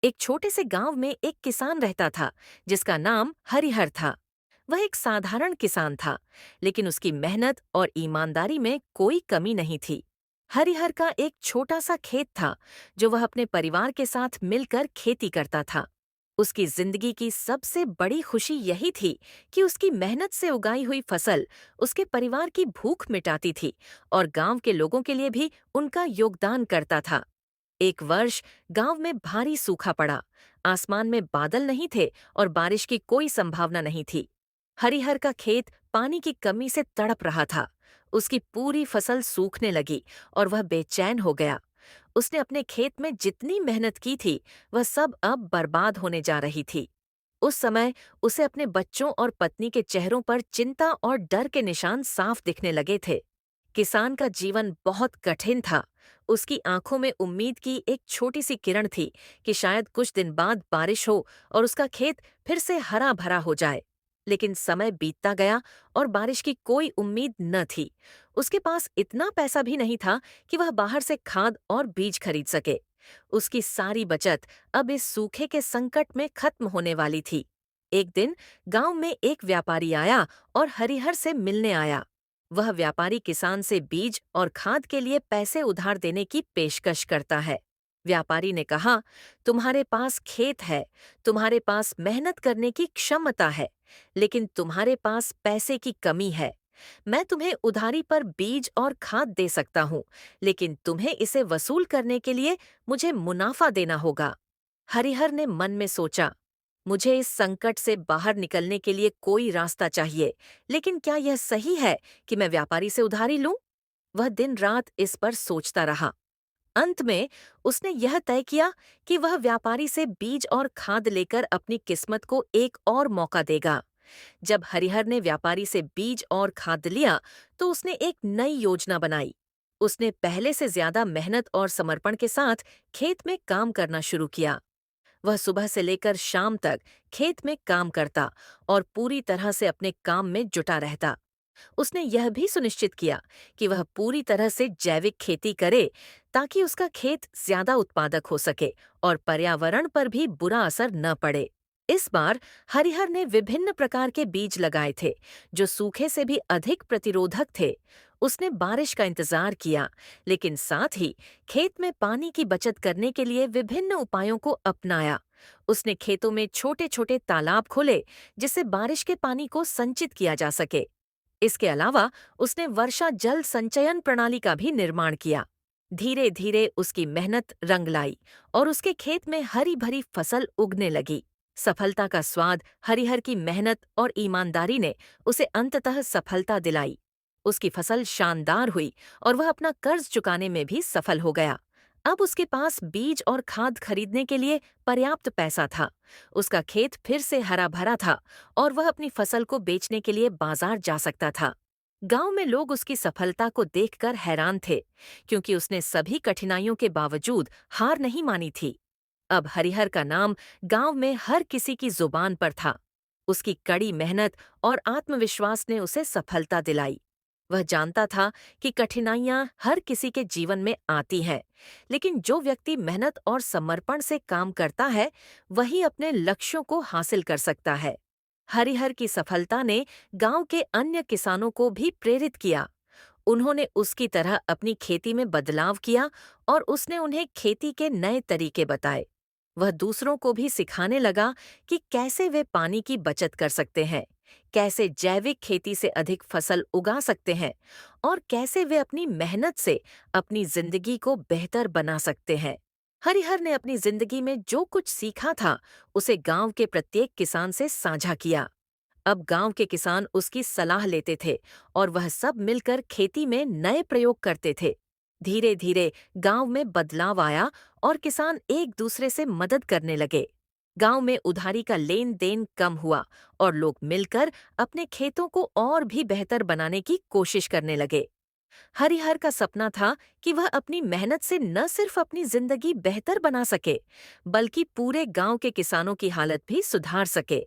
एक छोटे से गांव में एक किसान रहता था जिसका नाम हरिहर था। वह एक साधारण किसान था, लेकिन उसकी मेहनत और ईमानदारी में कोई कमी नहीं थी। हरिहर का एक छोटा सा खेत था जो वह अपने परिवार के साथ मिलकर खेती करता था। उसकी जिंदगी की सबसे बड़ी खुशी यही थी कि उसकी मेहनत से उगाई हुई फसल उसके परिवार की भूख मिटाती थी और गांव के लोगों के लिए भी उनका योगदान करता था। एक वर्ष गांव में भारी सूखा पड़ा। आसमान में बादल नहीं थे और बारिश की कोई संभावना नहीं थी। हरिहर का खेत पानी की कमी से तड़प रहा था। उसकी पूरी फसल सूखने लगी और वह बेचैन हो गया। उसने अपने खेत में जितनी मेहनत की थी, वह सब अब बर्बाद होने जा रही थी। उस समय उसे अपने बच्चों और पत्नी के चेहरों पर चिंता और डर के निशान साफ दिखने लगे थे। किसान का जीवन बहुत कठिन था। उसकी आंखों में उम्मीद की एक छोटी सी किरण थी कि शायद कुछ दिन बाद बारिश हो और उसका खेत फिर से हरा भरा हो जाए। लेकिन समय बीतता गया और बारिश की कोई उम्मीद न थी। उसके पास इतना पैसा भी नहीं था कि वह बाहर से खाद और बीज खरीद सके। उसकी सारी बचत अब इस सूखे के संकट में खत्म होने वाली थी। एक दिन गांव में एक व्यापारी आया और हरिहर से मिलने आया। वह व्यापारी किसान से बीज और खाद के लिए पैसे उधार देने की पेशकश करता है। व्यापारी ने कहा, तुम्हारे पास खेत है, तुम्हारे पास मेहनत करने की क्षमता है, लेकिन तुम्हारे पास पैसे की कमी है। मैं तुम्हें उधारी पर बीज और खाद दे सकता हूँ, लेकिन तुम्हें इसे वसूल करने के लिए मुझे मुनाफा देना होगा। हरिहर ने मन में सोचा, मुझे इस संकट से बाहर निकलने के लिए कोई रास्ता चाहिए, लेकिन क्या यह सही है कि मैं व्यापारी से उधारी लूं? वह दिन रात इस पर सोचता रहा। अंत में उसने यह तय किया कि वह व्यापारी से बीज और खाद लेकर अपनी किस्मत को एक और मौका देगा। जब हरिहर ने व्यापारी से बीज और खाद लिया, तो उसने एक नई योजना बनाई। उसने पहले से ज्यादा मेहनत और समर्पण के साथ खेत में काम करना शुरू किया। वह सुबह से लेकर शाम तक खेत में काम करता और पूरी तरह से अपने काम में जुटा रहता। उसने यह भी सुनिश्चित किया कि वह पूरी तरह से जैविक खेती करे, ताकि उसका खेत ज्यादा उत्पादक हो सके और पर्यावरण पर भी बुरा असर न पड़े। इस बार हरिहर ने विभिन्न प्रकार के बीज लगाए थे जो सूखे से भी अधिक प्रतिरोधक थे। उसने बारिश का इंतजार किया, लेकिन साथ ही खेत में पानी की बचत करने के लिए विभिन्न उपायों को अपनाया। उसने खेतों में छोटे छोटे तालाब खोले जिससे बारिश के पानी को संचित किया जा सके। इसके अलावा उसने वर्षा जल संचयन प्रणाली का भी निर्माण किया। धीरे धीरे उसकी मेहनत रंग लाई और उसके खेत में हरी भरी फसल उगने लगी। सफलता का स्वाद हरिहर की मेहनत और ईमानदारी ने उसे अंततः सफलता दिलाई। उसकी फसल शानदार हुई और वह अपना कर्ज चुकाने में भी सफल हो गया। अब उसके पास बीज और खाद खरीदने के लिए पर्याप्त पैसा था। उसका खेत फिर से हरा भरा था और वह अपनी फसल को बेचने के लिए बाजार जा सकता था। गांव में लोग उसकी सफलता को देखकर हैरान थे, क्योंकि उसने सभी कठिनाइयों के बावजूद हार नहीं मानी थी। अब हरिहर का नाम गांव में हर किसी की जुबान पर था। उसकी कड़ी मेहनत और आत्मविश्वास ने उसे सफलता दिलाई। वह जानता था कि कठिनाइयां हर किसी के जीवन में आती हैं, लेकिन जो व्यक्ति मेहनत और समर्पण से काम करता है, वही अपने लक्ष्यों को हासिल कर सकता है। हरिहर की सफलता ने गांव के अन्य किसानों को भी प्रेरित किया। उन्होंने उसकी तरह अपनी खेती में बदलाव किया और उसने उन्हें खेती के नए तरीके बताए। वह दूसरों को भी सिखाने लगा कि कैसे वे पानी की बचत कर सकते हैं, कैसे जैविक खेती से अधिक फसल उगा सकते हैं और कैसे वे अपनी मेहनत से अपनी जिंदगी को बेहतर बना सकते हैं। हरिहर ने अपनी जिंदगी में जो कुछ सीखा था, उसे गांव के प्रत्येक किसान से साझा किया। अब गांव के किसान उसकी सलाह लेते थे और वह सब मिलकर खेती में नए प्रयोग करते थे। धीरे धीरे गांव में बदलाव आया और किसान एक दूसरे से मदद करने लगे। गांव में उधारी का लेन देन कम हुआ और लोग मिलकर अपने खेतों को और भी बेहतर बनाने की कोशिश करने लगे। हरिहर का सपना था कि वह अपनी मेहनत से न सिर्फ अपनी जिंदगी बेहतर बना सके, बल्कि पूरे गांव के किसानों की हालत भी सुधार सके।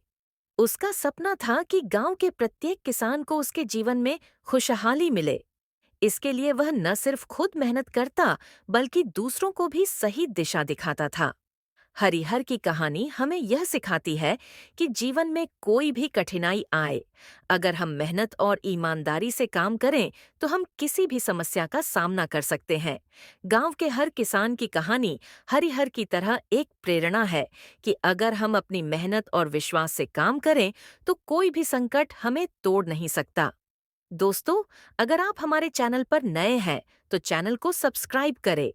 उसका सपना था कि गांव के प्रत्येक किसान को उसके जीवन में खुशहाली मिले। इसके लिए वह न सिर्फ खुद मेहनत करता, बल्कि दूसरों को भी सही दिशा दिखाता था। हरिहर की कहानी हमें यह सिखाती है कि जीवन में कोई भी कठिनाई आए, अगर हम मेहनत और ईमानदारी से काम करें तो हम किसी भी समस्या का सामना कर सकते हैं। गांव के हर किसान की कहानी हरिहर की तरह एक प्रेरणा है कि अगर हम अपनी मेहनत और विश्वास से काम करें तो कोई भी संकट हमें तोड़ नहीं सकता। दोस्तों, अगर आप हमारे चैनल पर नए हैं तो चैनल को सब्सक्राइब करें